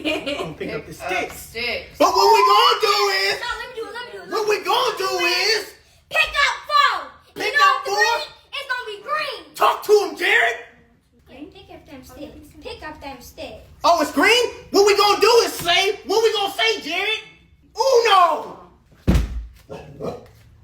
gonna pick up the sticks. But what we gonna do is, What we gonna do is pick up 4. Pick You know up the 4? green, it's gonna be green. talk to him, Jared. Pick up them sticks. Pick up them sticks. Oh, it's green? What we gonna do is say, what we gonna say, Jared? Uno!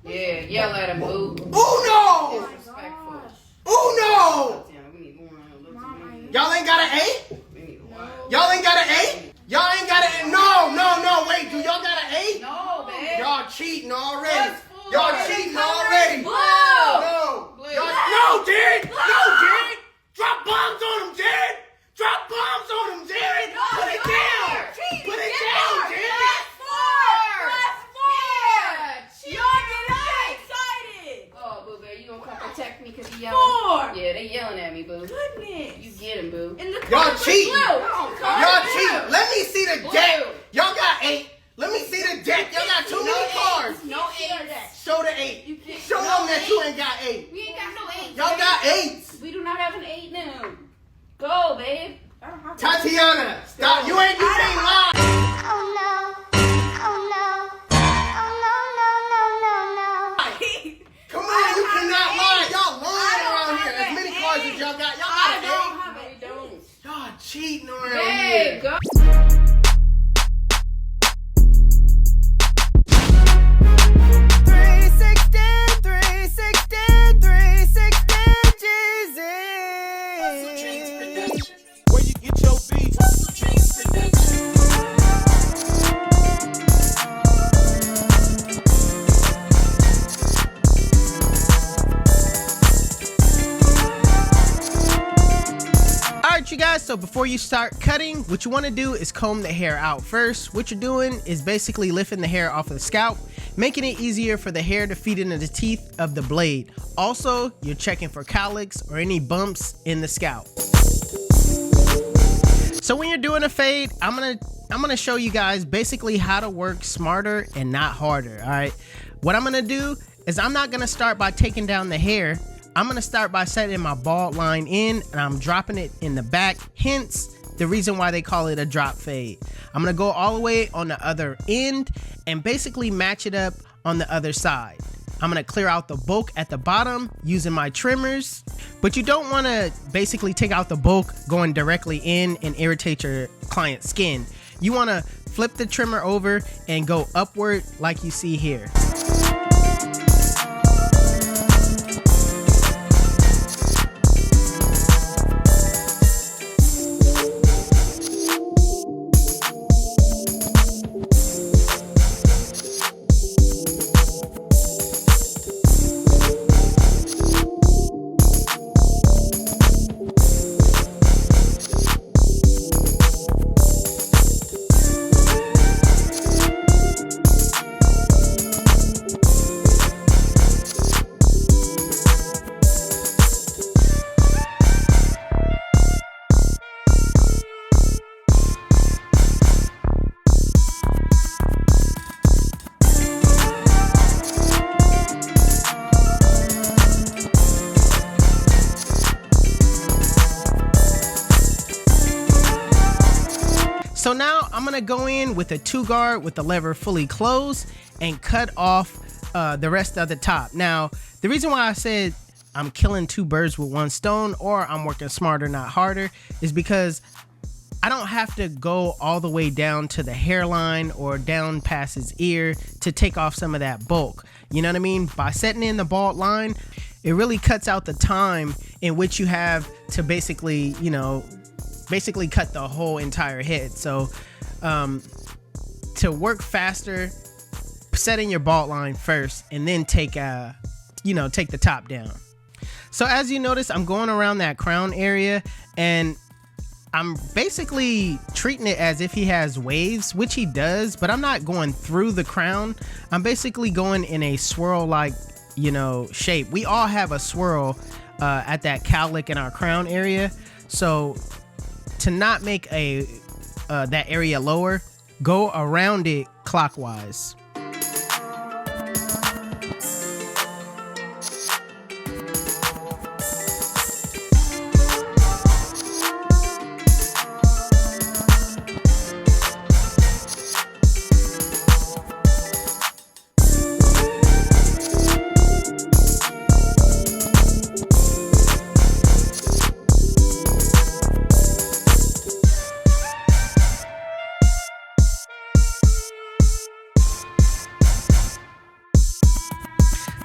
Yeah, yell at him, boo. Uno! Disrespectful. Uno! We need one a little too Y'all ain't got an 8? We need a while. Y'all ain't got an 8? Y'all ain't got an 8? No, wait, do y'all got an 8? No, babe. Y'all cheating already. That's full. Y'all cheating already. Blue. No. Blue. No, Jared. No, Jared. Drop bombs on him, Jared. Drop bombs on him, Jared. Put it down. Put it down, Jared. Oh, boo, babe, you gonna come protect me because he yelling? 4. Yeah, they yelling at me, boo. Goodness. You get him, boo. And the Y'all cheating. Y'all Blue. cheating. Let me see the deck. Y'all got 8. Let me see the deck. Y'all got too many cards. No 8. Show the 8. Show them that you ain't got 8. We ain't got no 8. Y'all got 8s. We do not have an 8 now. Go, babe. Tatiana, stop. You can't lie. Oh no. Oh no. Oh no. Come on, you cannot lie. Y'all lying around here. As many cards as y'all got. Y'all got an 8. No, we don't. Y'all cheating around Babe, here. go. 360 Jesus. Where you get your beats? Alright you guys, so before you start cutting, what you want to do is comb the hair out first. What you're doing is basically lifting the hair off of the scalp, making it easier for the hair to feed into the teeth of the blade. Also, you're checking for cowlicks or any bumps in the scalp. So when you're doing a fade, I'm gonna show you guys basically how to work smarter and not harder. Alright, what I'm gonna do is I'm not gonna start by taking down the hair. I'm gonna start by setting my bald line in and I'm dropping it in the back, hence the reason why they call it a drop fade. I'm gonna go all the way on the other end and basically match it up on the other side. I'm gonna clear out the bulk at the bottom using my trimmers, but you don't wanna basically take out the bulk going directly in and irritate your client's skin. You wanna flip the trimmer over and go upward like you see here. So now I'm gonna go in with a 2-guard with the lever fully closed and cut off the rest of the top. Now, the reason why I said I'm killing 2 birds with 1 stone, or I'm working smarter, not harder, is because I don't have to go all the way down to the hairline or down past his ear to take off some of that bulk. You know what I mean? By setting in the bald line, it really cuts out the time in which you have to basically, you know, cut the whole entire head. So to work faster, setting your bald line first and then take the top down. So as you notice, I'm going around that crown area and I'm basically treating it as if he has waves, which he does, but I'm not going through the crown. I'm basically going in a swirl like, you know, shape. We all have a swirl at that cowlick in our crown area. So to not make that area lower, go around it clockwise.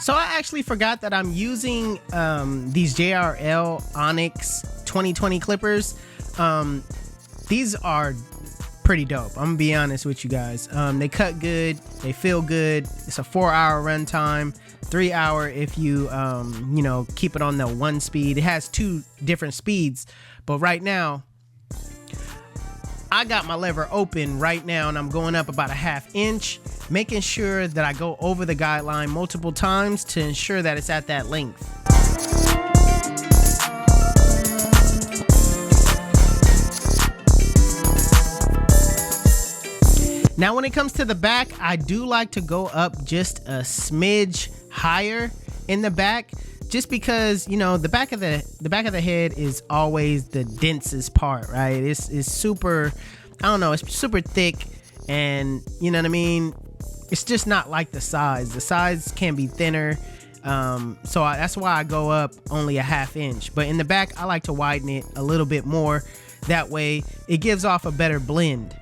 So I actually forgot that I'm using these JRL Onyx 2020 clippers. These are pretty dope. I'm gonna be honest with you guys. They cut good, they feel good. It's a 4-hour runtime, 3-hour if you you know, keep it on the 1 speed. It has 2 different speeds, but right now I got my lever open right now and I'm going up about a 1/2 inch, making sure that I go over the guideline multiple times to ensure that it's at that length. Now when it comes to the back, I do like to go up just a smidge higher in the back, just because, you know, the back of the head is always the densest part, right? It's super, I don't know, it's super thick, and you know what I mean? It's just not like the sides. The sides can be thinner. That's why I go up only a 1/2 inch. But in the back, I like to widen it a little bit more. That way it gives off a better blend.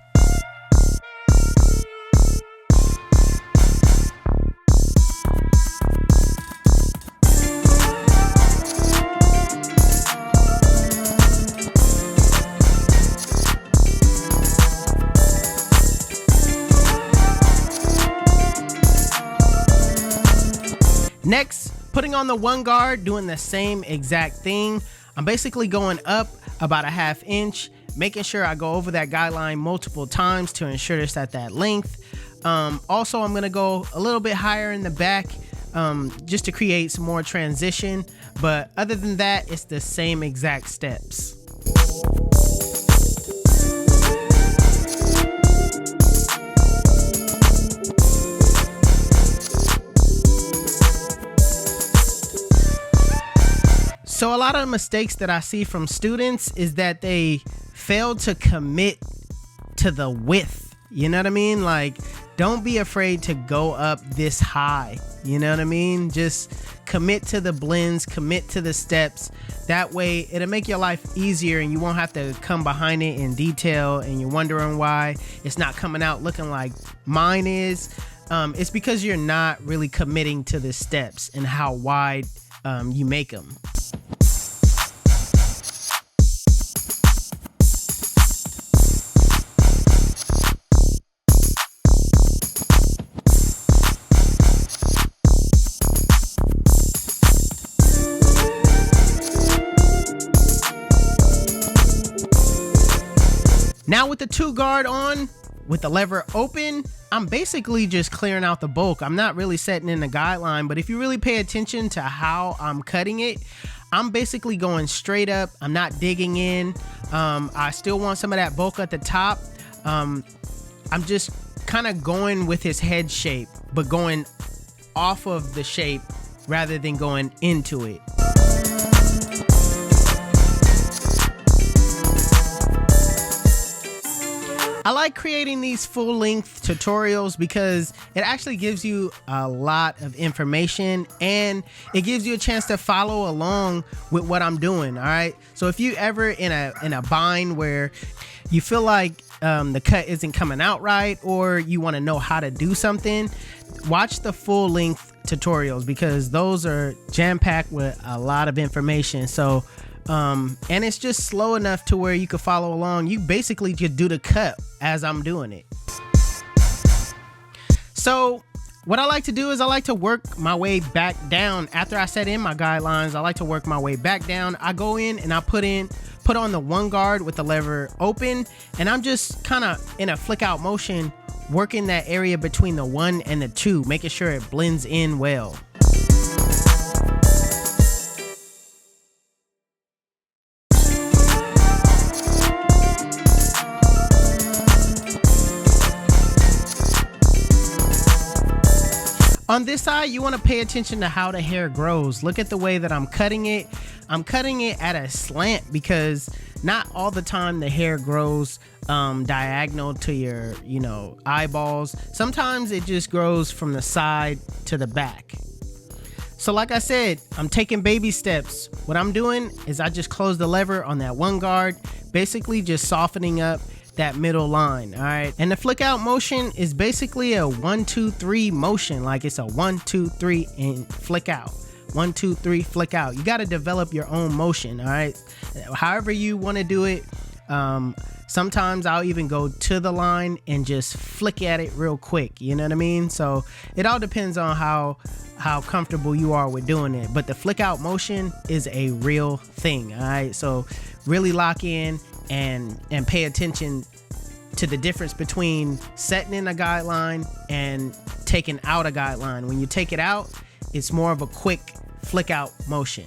Next, putting on the 1 guard, doing the same exact thing. I'm basically going up about a 1/2 inch, making sure I go over that guideline multiple times to ensure it's at that length. Also, I'm gonna go a little bit higher in the back just to create some more transition. But other than that, it's the same exact steps. So a lot of the mistakes that I see from students is that they fail to commit to the width. You know what I mean? Like, don't be afraid to go up this high. You know what I mean? Just commit to the blends, commit to the steps. That way it'll make your life easier and you won't have to come behind it in detail and you're wondering why it's not coming out looking like mine is. It's because you're not really committing to the steps and how wide you make them. Now with the 2 guard on, with the lever open, I'm basically just clearing out the bulk. I'm not really setting in the guideline, but if you really pay attention to how I'm cutting it, I'm basically going straight up. I'm not digging in. I still want some of that bulk at the top. I'm just kind of going with his head shape, but going off of the shape rather than going into it. I like creating these full-length tutorials because it actually gives you a lot of information and it gives you a chance to follow along with what I'm doing. All right, so if you ever in a bind where you feel like the cut isn't coming out right, or you want to know how to do something, watch the full-length tutorials because those are jam-packed with a lot of information. So and it's just slow enough to where you can follow along. You basically just do the cut as I'm doing it. So what I like to do is I like to work my way back down. After I set in my guidelines, I like to work my way back down. I go in and I put on the 1 guard with the lever open, and I'm just kind of in a flick out motion working that area between the 1 and the 2, making sure it blends in well. On this side, you want to pay attention to how the hair grows. Look at the way that I'm cutting it. I'm cutting it at a slant because not all the time the hair grows diagonal to your, eyeballs. Sometimes it just grows from the side to the back. So like I said, I'm taking baby steps. What I'm doing is I just close the lever on that 1 guard, basically just softening up that middle line. All right, and the flick out motion is basically a 1 2 3 motion. Like it's a 1 2 3 and flick out, 1 2 3 flick out. You got to develop your own motion. All right, however you want to do it. Sometimes I'll even go to the line and just flick at it real quick, you know what I mean? So it all depends on how comfortable you are with doing it, but the flick out motion is a real thing. All right, so really lock in and pay attention to the difference between setting in a guideline and taking out a guideline. When you take it out, it's more of a quick flick out motion.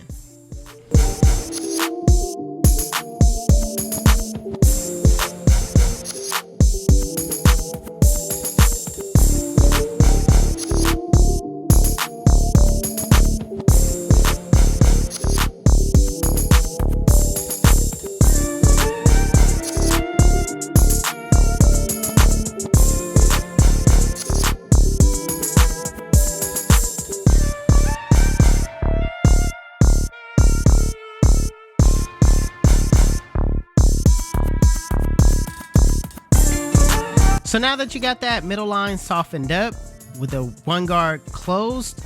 So now that you got that middle line softened up with the 1 guard closed,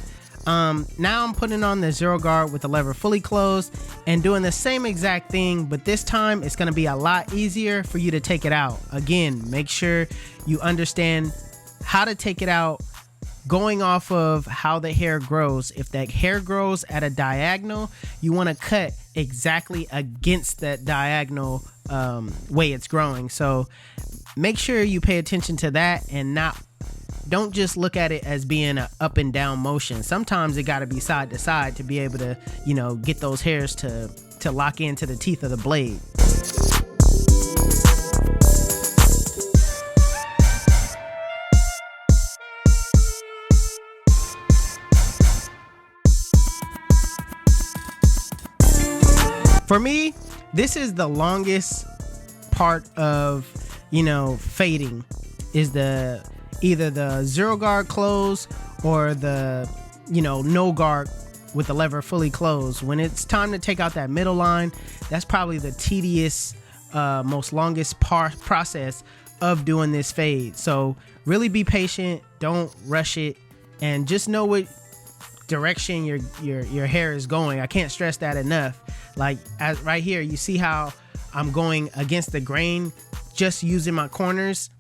now I'm putting on the 0 guard with the lever fully closed and doing the same exact thing, but this time it's going to be a lot easier for you to take it out. Again, make sure you understand how to take it out going off of how the hair grows. If that hair grows at a diagonal, you want to cut exactly against that diagonal way it's growing. So make sure you pay attention to that and don't just look at it as being an up and down motion. Sometimes it got to be side to side to be able to, you know, get those hairs to lock into the teeth of the blade. For me, this is the longest part of, you know, fading, is either the 0 guard close or the, you know, no guard with the lever fully closed. When it's time to take out that middle line, that's probably the tedious, most longest process of doing this fade. So really be patient, don't rush it, and just know what direction your hair is going. I can't stress that enough. Like right here, you see how I'm going against the grain, just using my corners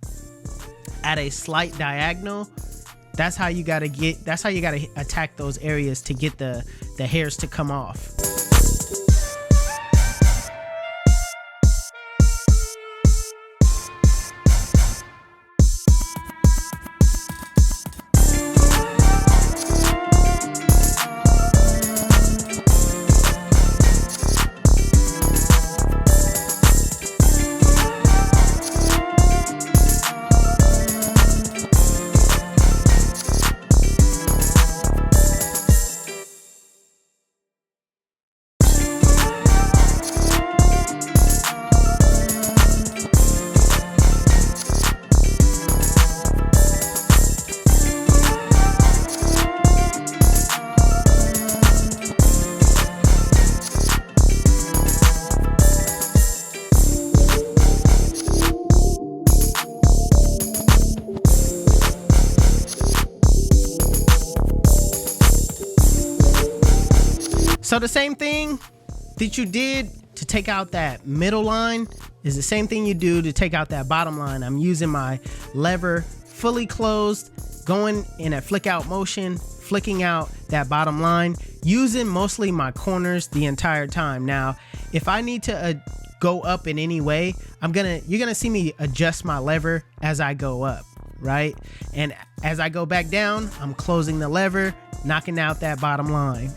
at a slight diagonal. That's how you gotta attack those areas to get the hairs to come off. So the same thing that you did to take out that middle line is the same thing you do to take out that bottom line. I'm using my lever fully closed, going in a flick out motion, flicking out that bottom line, using mostly my corners the entire time. Now, if I need to go up in any way, you're gonna see me adjust my lever as I go up, right? And as I go back down, I'm closing the lever, knocking out that bottom line.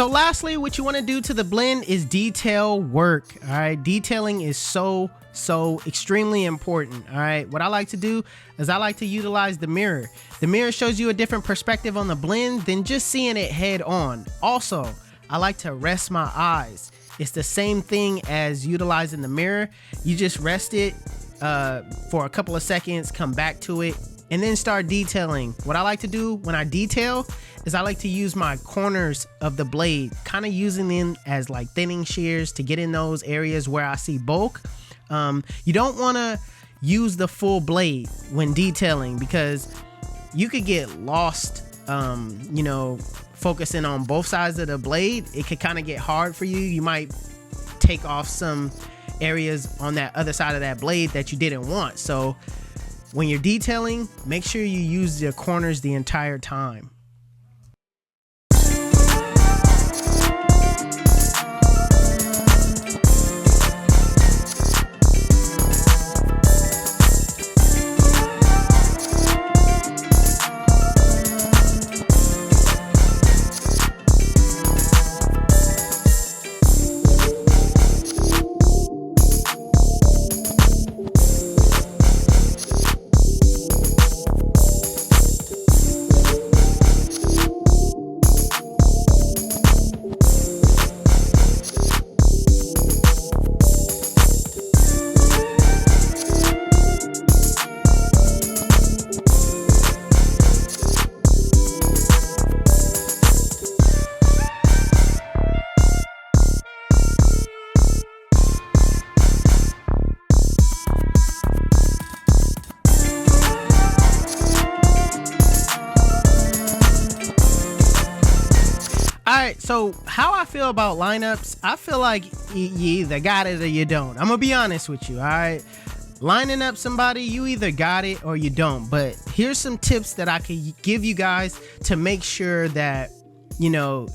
So lastly, what you want to do to the blend is detail work. All right, detailing is so extremely important. All right, what I like to do is I like to utilize the mirror. The mirror shows you a different perspective on the blend than just seeing it head on. Also, I like to rest my eyes. It's the same thing as utilizing the mirror. You just rest it for a couple of seconds, come back to it, and then start detailing. What I like to do when I detail is I like to use my corners of the blade, kind of using them as like thinning shears to get in those areas where I see bulk. You don't want to use the full blade when detailing because you could get lost, you know, focusing on both sides of the blade. It could kind of get hard for you. You might take off some areas on that other side of that blade that you didn't want. So when you're detailing, make sure you use the corners the entire time. Alright, so how I feel about lineups, I feel like you either got it or you don't. I'm gonna be honest with you, alright? Lining up somebody, you either got it or you don't. But here's some tips that I could give you guys to make sure that, you know,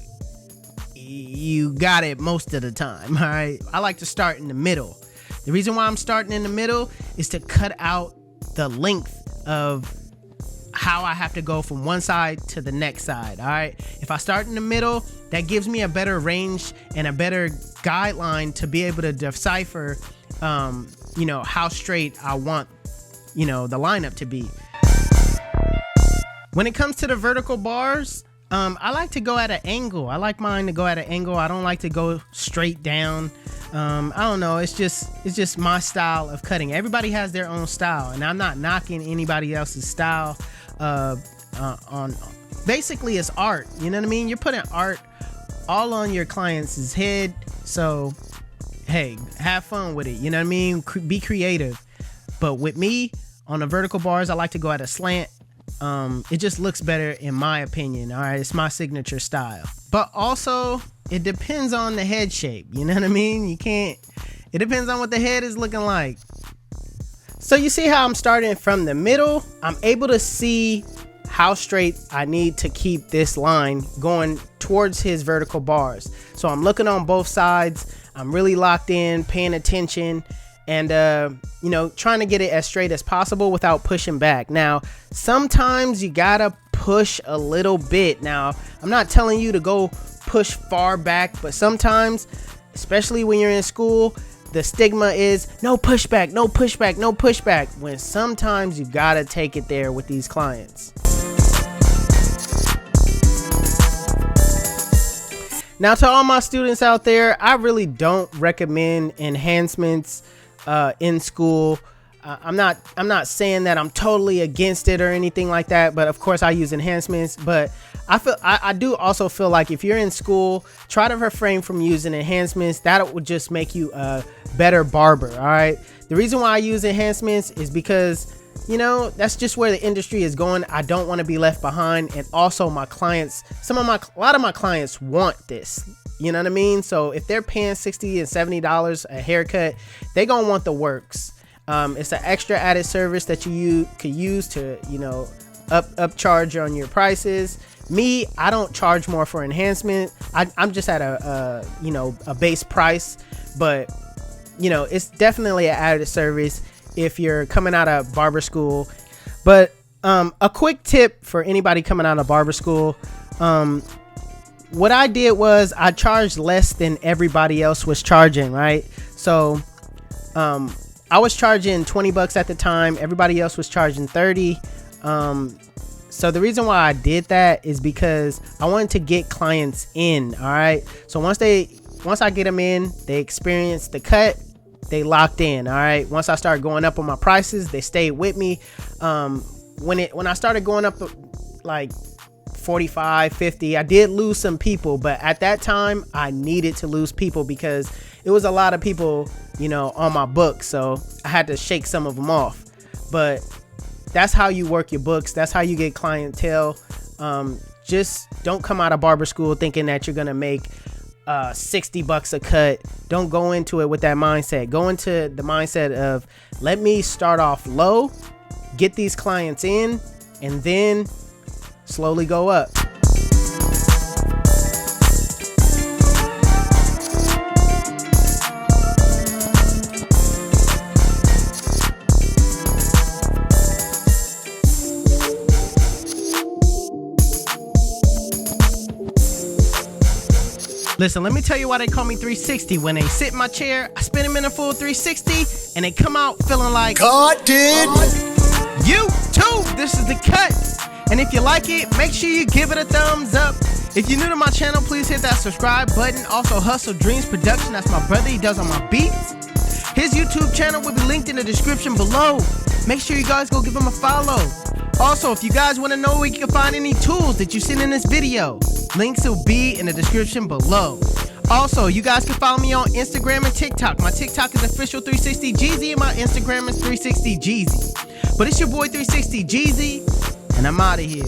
you got it most of the time, alright? I like to start in the middle. The reason why I'm starting in the middle is to cut out the length of how I have to go from one side to the next side. All right, if I start in the middle, that gives me a better range and a better guideline to be able to decipher you know, how straight I want, you know, the lineup to be. When it comes to the vertical bars, I like to go at an angle. I like mine to go at an angle. I don't like to go straight down. I don't know, it's just my style of cutting. Everybody has their own style, and I'm not knocking anybody else's style. On basically it's art, you know what I mean? You're putting art all on your client's head, so hey, have fun with it, you know what I mean? Be creative. But with me on the vertical bars, I like to go at a slant. It just looks better in my opinion. All right, it's my signature style. But also it depends on the head shape, you know what I mean? It depends on what the head is looking like. So you see how I'm starting from the middle? I'm able to see how straight I need to keep this line going towards his vertical bars. So I'm looking on both sides. I'm really locked in, paying attention, and you know, trying to get it as straight as possible without pushing back. Now, sometimes you gotta push a little bit. Now, I'm not telling you to go push far back, but sometimes, especially when you're in school, the stigma is no pushback, no pushback, no pushback, when sometimes you gotta take it there with these clients. Now, to all my students out there, I really don't recommend enhancements in school. I'm not saying that I'm totally against it or anything like that, but of course I use enhancements. But I do also feel like if you're in school, try to refrain from using enhancements. That would just make you a better barber. All right, the reason why I use enhancements is because, you know, that's just where the industry is going. I don't want to be left behind, and also my clients, a lot of my clients want this, you know what I mean? So if they're paying $60 and $70 a haircut, they gonna want the works. It's an extra added service that you could use to, you know, upcharge on your prices. Me, I don't charge more for enhancement. I'm just at a you know, a base price, but you know, it's definitely an added service if you're coming out of barber school. But a quick tip for anybody coming out of barber school, what I did was I charged less than everybody else was charging, right? So I was charging $20 at the time. Everybody else was charging 30. So the reason why I did that is because I wanted to get clients in. All right. So once I get them in, they experience the cut, they locked in. All right. Once I start going up on my prices, they stayed with me. When I started going up like 45, 50, I did lose some people, but at that time I needed to lose people because it was a lot of people, you know, on my books. So I had to shake some of them off. But that's how you work your books. That's how you get clientele. Just don't come out of barber school thinking that you're going to make $60 a cut. Don't go into it with that mindset. Go into the mindset of, let me start off low, get these clients in, and then slowly go up. Listen, let me tell you why they call me 360. When they sit in my chair, I spin them in a full 360, and they come out feeling like God did. You too. This is the cut. And if you like it, make sure you give it a thumbs up. If you're new to my channel, please hit that subscribe button. Also, HustleDreamProduction, that's my brother. He does all my beats. His YouTube channel will be linked in the description below. Make sure you guys go give him a follow. Also, if you guys want to know where you can find any tools that you seen in this video, links will be in the description below. Also, you guys can follow me on Instagram and TikTok. My TikTok is official 360 Jeezy and my Instagram is 360 Jeezy. But it's your boy 360 Jeezy, and I'm out of here.